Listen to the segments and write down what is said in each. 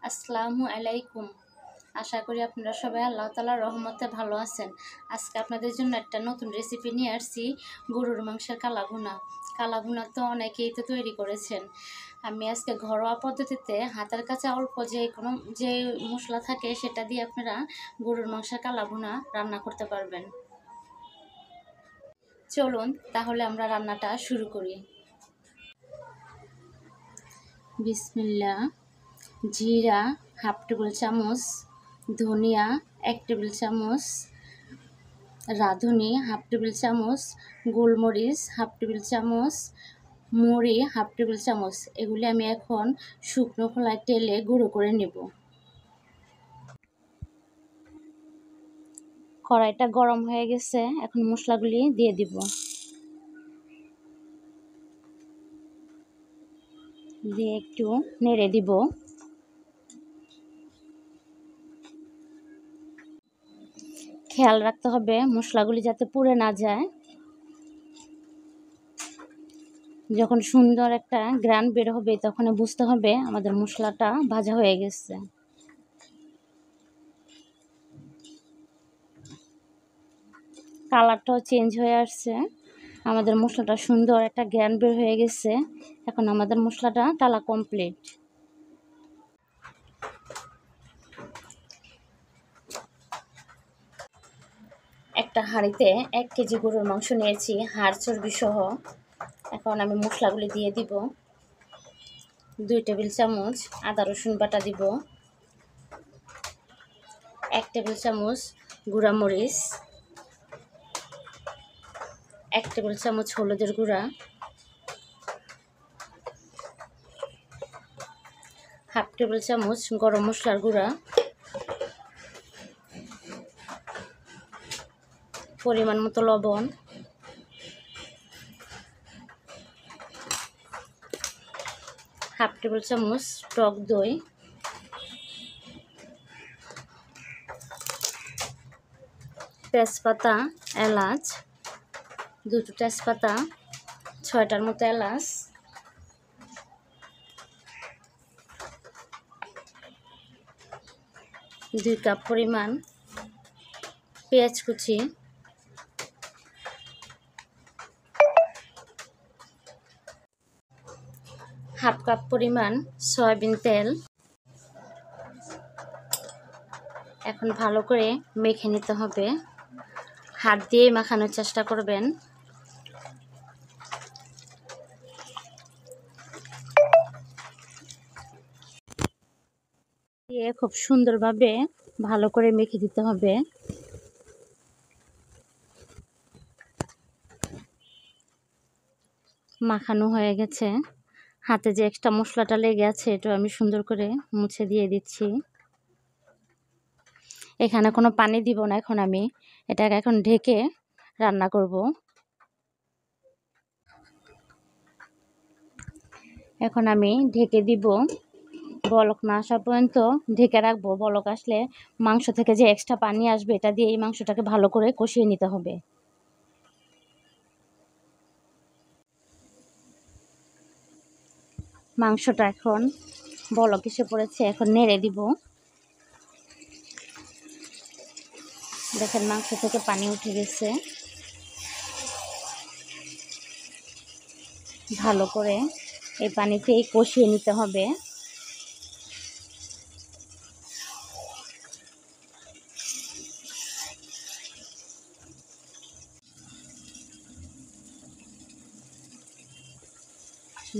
আসসালামু আলাইকুম। আশা করি আপনারা সবাই আল্লাহ তাআলার রহমতে ভালো আছেন। আজকে আপনাদের জন্য একটা নতুন রেসিপি নিয়ে আসছি, গরুর মাংসের কালাভুনা। কালাভুনা তো অনেকেই তো তৈরি করেছেন। আমি আজকে ঘরোয়া পদ্ধতিতে হাতের কাছে অল্প যে মশলা থাকে সেটা দিয়ে আপনারা গরুর মাংসের কালাভুনা রান্না করতে পারবেন। চলুন তাহলে আমরা রান্নাটা শুরু করি। বিসমিল্লাহ। জিরা হাফ টেবিল চামচ, ধনিয়া 1 টেবিল চামচ, রাঁধুনি হাফ টেবিল চামচ, গোলমরিচ হাফ টেবিল চামচ, মুড়ি হাফ টেবিল চামচ। এগুলি আমি এখন শুকনো খোলায় তেলে গুঁড়ো করে নেব। কড়াইটা গরম হয়ে গেছে, এখন মশলাগুলি দিয়ে দিব। দিয়ে একটু নেড়ে দিব। খেয়াল রাখতে হবে মশলাগুলি যাতে পুড়ে না যায়। যখন সুন্দর একটা গ্রান বের হবে তখন বুঝতে হবে আমাদের মশলাটা ভাজা হয়ে গেছে। কালারটাও চেঞ্জ হয়ে আসছে, আমাদের মশলাটা সুন্দর একটা গ্রান বের হয়ে গেছে। এখন আমাদের মশলাটা টালা কমপ্লিট। একটা হাঁড়িতে 1 কেজি গরুর মাংস নিয়েছি, হাড় চর্বি সহ। এখন আমি মশলাগুলি দিয়ে দিব। 2 টেবিল চামচ আদা রসুন বাটা দিব, 1 টেবিল চামচ গুঁড়া মরিচ, 1 টেবিল চামচ হলুদের গুঁড়া, হাফ টেবিল চামচ গরম মশলার গুঁড়া, পরিমাণ মতো লবণ, হাফ টেবিল চামচ টক দই, তেজপাতা, এলাচ, 2টো তেজপাতা, 6টার মতো এলাচ, 2 কাপ পরিমাণ পেঁয়াজ কুচি, হাফ কাপ পরিমাণ সয়াবিন তেল। এখন ভালো করে মেখে নিতে হবে, হাত দিয়ে মাখানোর চেষ্টা করবেন। দিয়ে খুব সুন্দরভাবে ভালো করে মেখে দিতে হবে। মাখানো হয়ে গেছে, হাতে যে এক্সট্রা মশলাটা লেগে আছে এটা আমি সুন্দর করে মুছে দিয়ে দিচ্ছি। এখানে কোনো পানি দিব না, এখন আমি এটাকে এখন ঢেকে রান্না করব। এখন আমি ঢেকে দিব, বলক না আসা পর্যন্ত ঢেকে রাখবো। বলক আসলে মাংস থেকে যে এক্সট্রা পানি আসবে এটা দিয়ে এই মাংসটাকে ভালো করে কষিয়ে নিতে হবে। মাংসটা এখন বলক এসে পড়েছে, এখন নেড়ে দিব। দেখেন মাংস থেকে পানি উঠে গেছে। ভালো করে এই পানিতেই কষিয়ে নিতে হবে।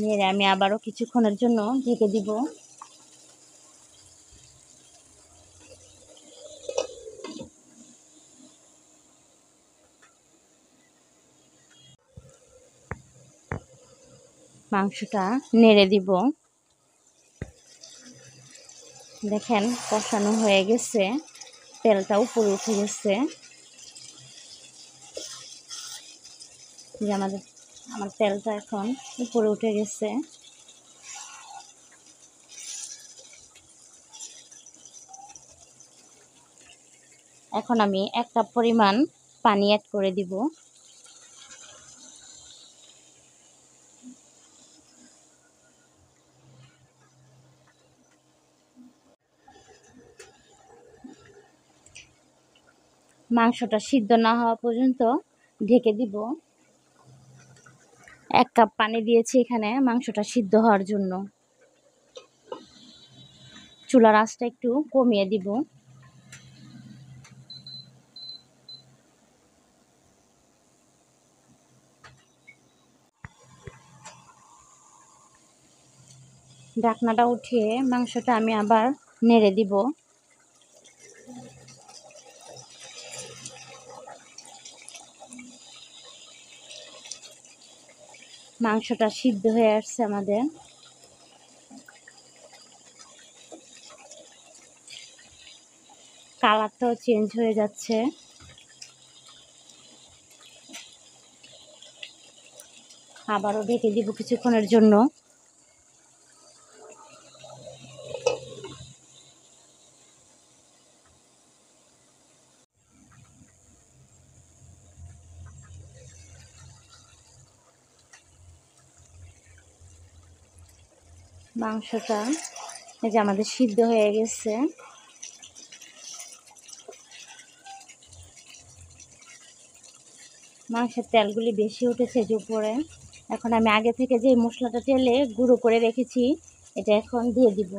নেড়ে আমি আবারও কিছুক্ষণের জন্য ঢেকে দিব। মাংসটা নেড়ে দিব। দেখেন কষানো হয়ে গেছে, তেলটা উপরে উঠে গেছে। যে আমার তেলটা এখন উপরে উঠে গেছে। এখন আমি 1 কাপ পরিমাণ পানি অ্যাড করে দিব। মাংসটা সিদ্ধ না হওয়া পর্যন্ত ঢেকে দিব। 1 কাপ পানি দিয়েছি এখানে মাংসটা সিদ্ধ হওয়ার জন্য। চুলার আঁচটা একটু কমিয়ে দিব। ঢাকনাটা উঠিয়ে মাংসটা আমি আবার নেড়ে দিব। মাংসটা সিদ্ধ হয়ে আসছে আমাদের। কালারটাও চেঞ্জ হয়ে যাচ্ছে। আবারও ঢেকে দিব কিছুক্ষণের জন্য। মাংসটা এই যে আমাদের সিদ্ধ হয়ে গেছে। মাংসের তেলগুলি বেশি উঠেছে যে উপরে। এখন আমি আগে থেকে যে মশলাটা তেলে গুঁড়ো করে রেখেছি এটা এখন দিয়ে দিব।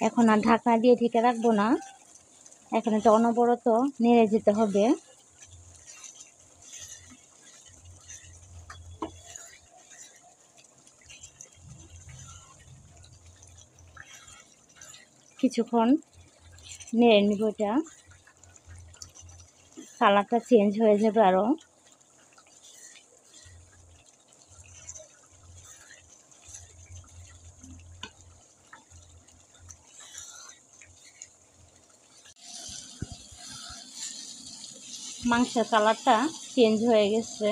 এখন আর ঢাকনা দিয়ে ঢেকে রাখবো না, এখন এটা অনবরত নেড়ে যেতে হবে। কিছুক্ষণ নেড়ে নিব, এটা কালারটা চেঞ্জ হয়ে যাবে আরও। মাংসের কালারটা চেঞ্জ হয়ে গেছে।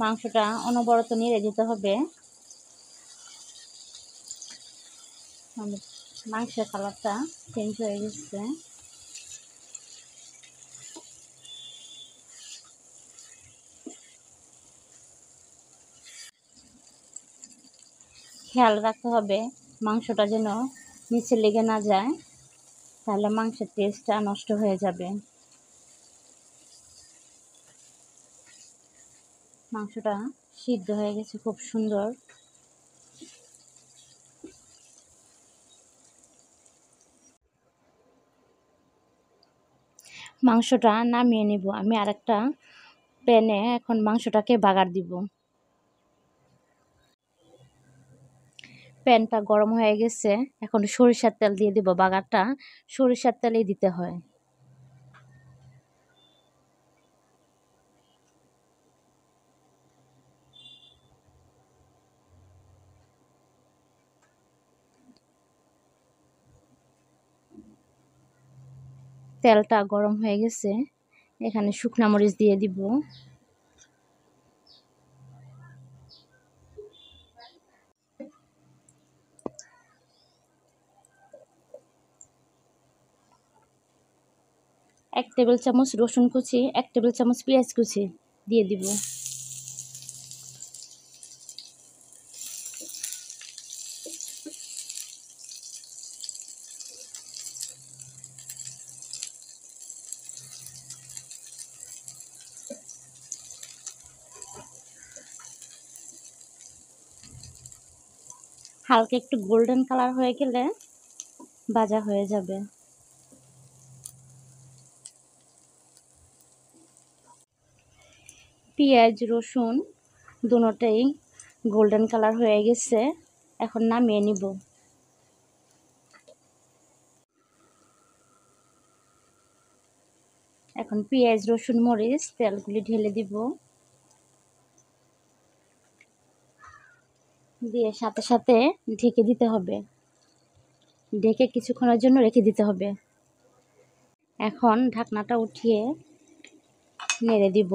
মাংসটা অনবরত নেড়ে যেতে হবে। মাংসের কালারটা চেঞ্জ হয়ে গেছে। খেয়াল রাখতে হবে মাংসটা যেন নিচে লেগে না যায়, তাহলে মাংসের টেস্টটা নষ্ট হয়ে যাবে। মাংসটা সিদ্ধ হয়ে গেছে খুব সুন্দর। মাংসটা নামিয়ে নিব। আমি আরেকটা প্যানে এখন মাংসটাকে বাগার দিব। প্যানটা গরম হয়ে গেছে, এখন সরিষার তেল দিয়ে দিব। বাগারটা সরিষার তেলেই দিতে হয়। তেলটা গরম হয়ে গেছে, এখানে শুকনা মরিচ দিয়ে দিব। এক টেবিল চামচ রসুন কুচি, 1 টেবিল চামচ পেঁয়াজ কুচি দিয়ে দিব। হালকা একটু গোল্ডেন কালার হয়ে গেলে ভাজা হয়ে যাবে। পেঁয়াজ রসুন দুটোটাই গোল্ডেন কালার হয়ে গেছে, এখন নামিয়ে নিব। এখন পেঁয়াজ রসুন মরিচ তেলগুলি ঢেলে দিব। দিয়ে সাথে সাথে ঢেকে দিতে হবে। ঢেকে কিছুক্ষণের জন্য রেখে দিতে হবে। এখন ঢাকনাটা উঠিয়ে নেড়ে দিব।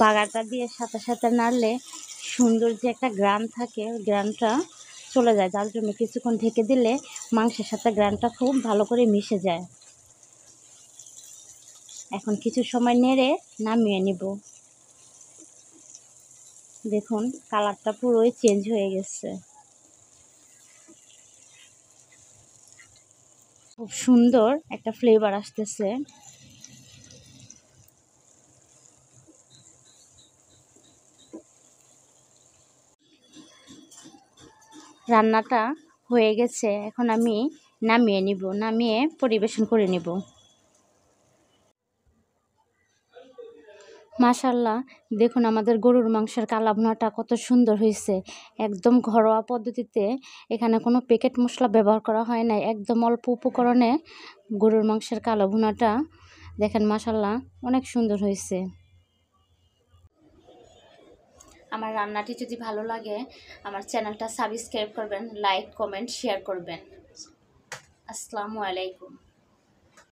বাগারটা দিয়ে সাথে সাথে নাড়লে সুন্দর যে একটা গ্রান থাকে, ওই গ্রানটা চলে যায়। যার জন্য কিছুক্ষণ ঢেকে দিলে মাংসের সাথে গ্রানটা খুব ভালো করে মিশে যায়। এখন কিছু সময় নেড়ে নামিয়ে নিব। দেখুন কালারটা পুরোই চেঞ্জ হয়ে গেছে, খুব সুন্দর একটা ফ্লেভার আসতেছে। রান্নাটা হয়ে গেছে, এখন আমি নামিয়ে নিব, নামিয়ে পরিবেশন করে নিব। মাশাআল্লাহ, দেখুন আমাদের গরুর মাংসের কালা ভুনাটা কত সুন্দর হয়েছে। একদম ঘরোয়া পদ্ধতিতে, এখানে কোনো প্যাকেট মশলা ব্যবহার করা হয় নাই, একদম অল্প উপকরণে গরুর মাংসের কালো ভুনাটা দেখেন মাশাআল্লাহ অনেক সুন্দর হয়েছে। আমার রান্নাটি যদি ভালো লাগে আমার চ্যানেলটা সাবস্ক্রাইব করবেন, লাইক কমেন্ট শেয়ার করবেন। আসসালামু আলাইকুম।